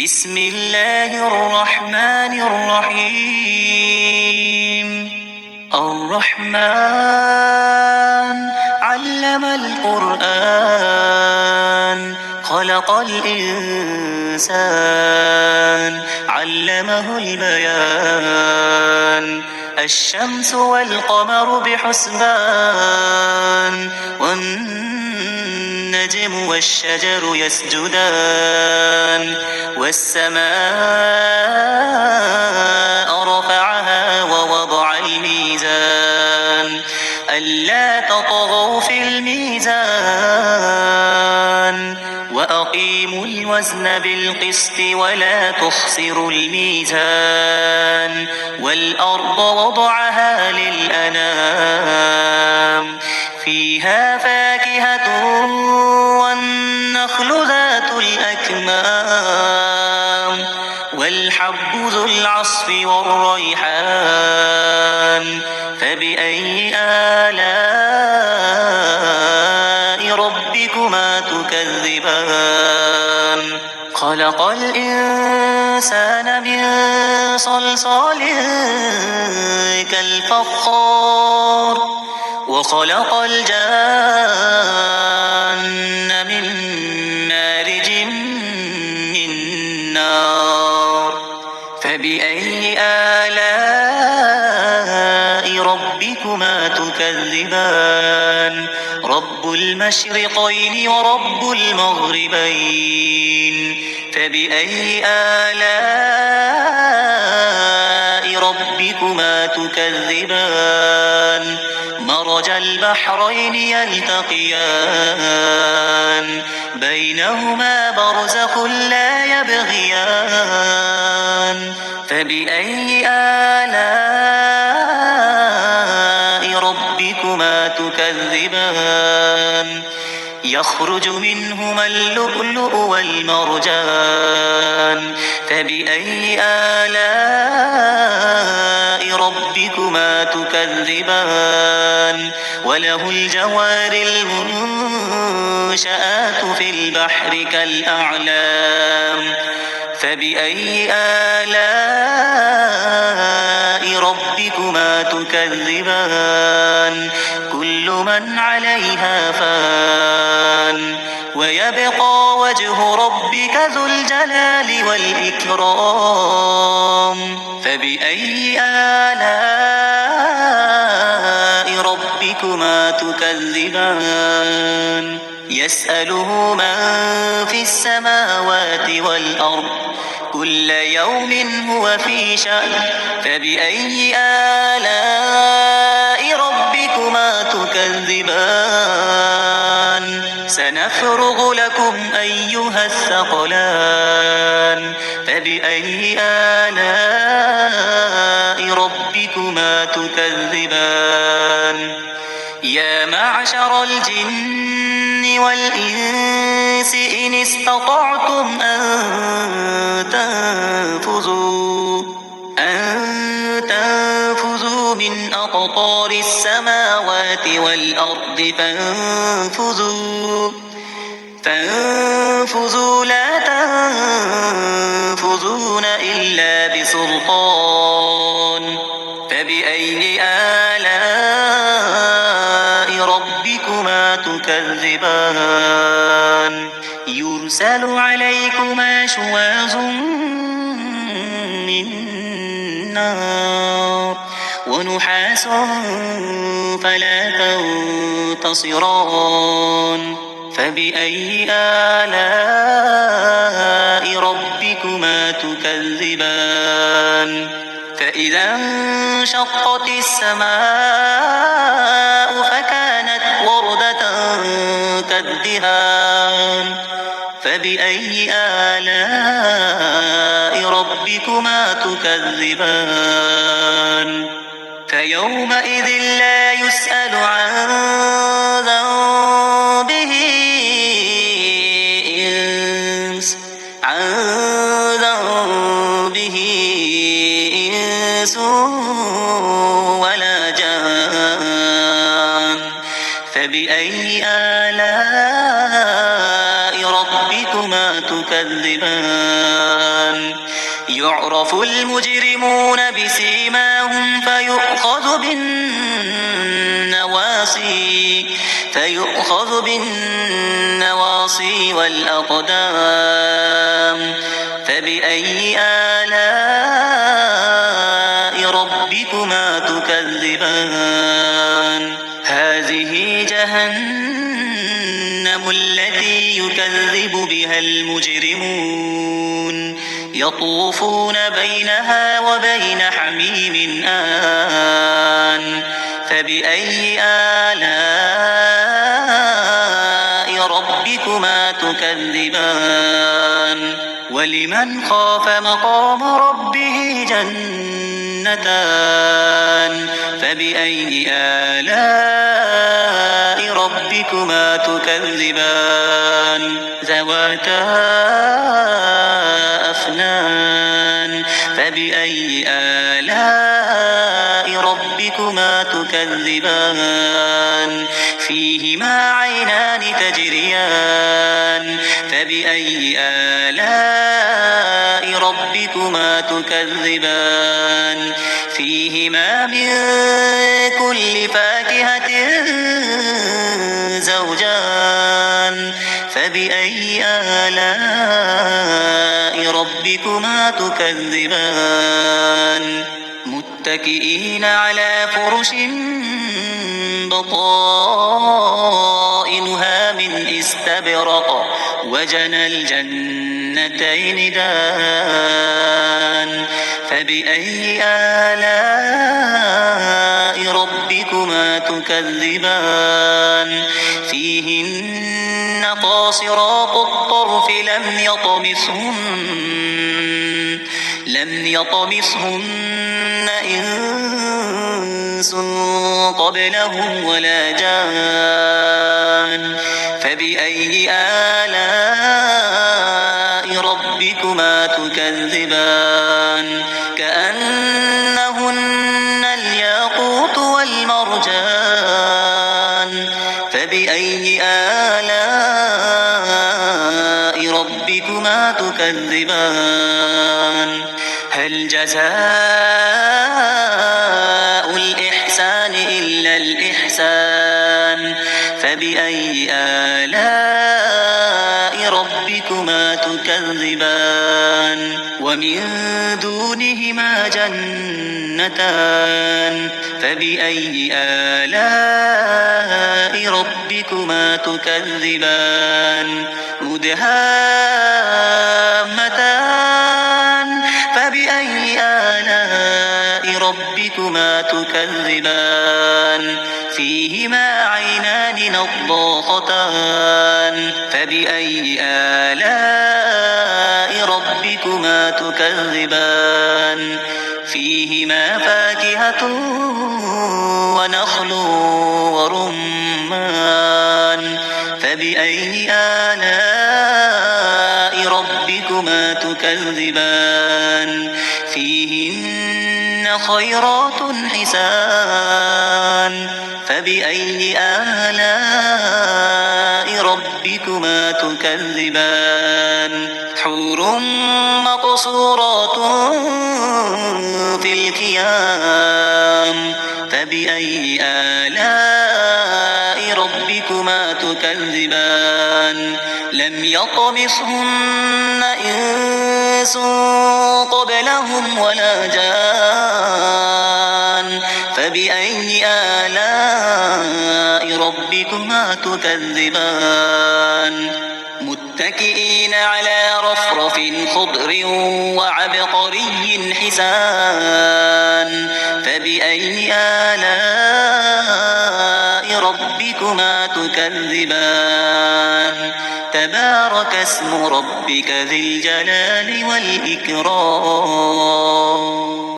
بسم الله الرحمن الرحيم الرحمن علم القرآن خلق الإنسان علمه البيان الشمس والقمر بحسبان والنجم والشجر يسجدان والسماء رفعها ووضع الميزان ألا تطغوا في الميزان وأقيموا الوزن بالقسط ولا تخسروا الميزان والأرض وضعها للأنام فيها فاكهة والنخل ذات الأكمام والحب ذو العصف والريحان فبأي آلاء ربكما تكذبان خلق الإنسان من صلصال كالفخار وخلق الجان من مارج من نار فبأي آلاء ربكما تكذبان رب المشرقين ورب المغربين فبأي آلاء ربكما تكذبان مرج البحرين يلتقيان بينهما برزخ لا يبغيان فبأي آلاء ربكما تكذبان يخرج منهما اللؤلؤ والمرجان فبأي آلاء ربكما تكذبان وله الجوار المنشآت في البحر كالأعلام فبأي آلاء ربكما تكذبان كل من عليها فان ويبقى وجه ربك ذو الجلال والإكرام فبأي آلاء ربكما تكذبان يسأله من في السماوات والأرض كل يوم هو في شأن فبأي آلاء ربكما تكذبان سنفرغ لكم أيها الثقلان فبأي آلاء ربكما تكذبان يا معشر الجن والإنس إن استطعتم أن تنفذوا من أقطار السماوات والأرض فانفذوا لا تنفذون إلا بسلطان فبأي آلاء ربكما تكذبان يرسل عليكما شواظ من نار ونحاس فلا تنتصران فبأي آلاء ربكما تكذبان فإذا انشقت السماء فكانت وردة كالدهان فبأي آلاء ربكما تكذبان فيومئذ لا يسأل عن ذنبه إنس ولا جان فبأي آلاء ربكما تكذبان يعرف المجرمون بسيماهم فيؤخذ بالنواصي والأقدام فبأي آلاء ربكما تكذبان هذه جهنم التي يكذب بها المجرمون يطوفون بينها وبين حميم آن فبأي آلاء ربكما تكذبان ولمن خاف مقام ربه جنتان فبأي آلاء ربكما تكذبان ذواتا أفنان فبأي آلاء ربكما تكذبان فيهما عينان تجريان فبأي آلاء ربكما تكذبان فيهما من كل فاكهة زوجان فبأي آلاء ربكما تكذبان متكئين على فرش بطائنها من استبرق وجنى الجنتين دان فبأي آلاء ربكما تكذبان فيهن قاصرات الطرف لم يطمثهن إنس قبلهم ولا جان فبأي آلاء ربكما تكذبان كأنهن الياقوت والمرجان فبأي آلاء ربكما تكذبان هل جزاء الإحسان إلا الإحسان فبأي آلاء ربكما تكذبان ومن دونهما جنتان فبأي آلاء ربكما تكذبان مدهامتان فبأي آلاء ربكما تكذبان فيهما عينان نضاختان فبأي آلاء ربكما تكذبان فيهما فاكهة ونخل ورمان فبأي آلاء ربكما تكذبان فيهن خيرات حسان فبأي آلاء ربكما تكذبان حور مقصورات في الخيام فبأي آلاء ربكما تكذبان لم يطمثهن إنس قبلهم ولا جان فبأي آلاء ربكما تكذبان متكئين على رفرف خضر وعبقري حسان فبأي آلاء ربكما تكذبان تبارك اسم ربك ذي الجلال والإكرام.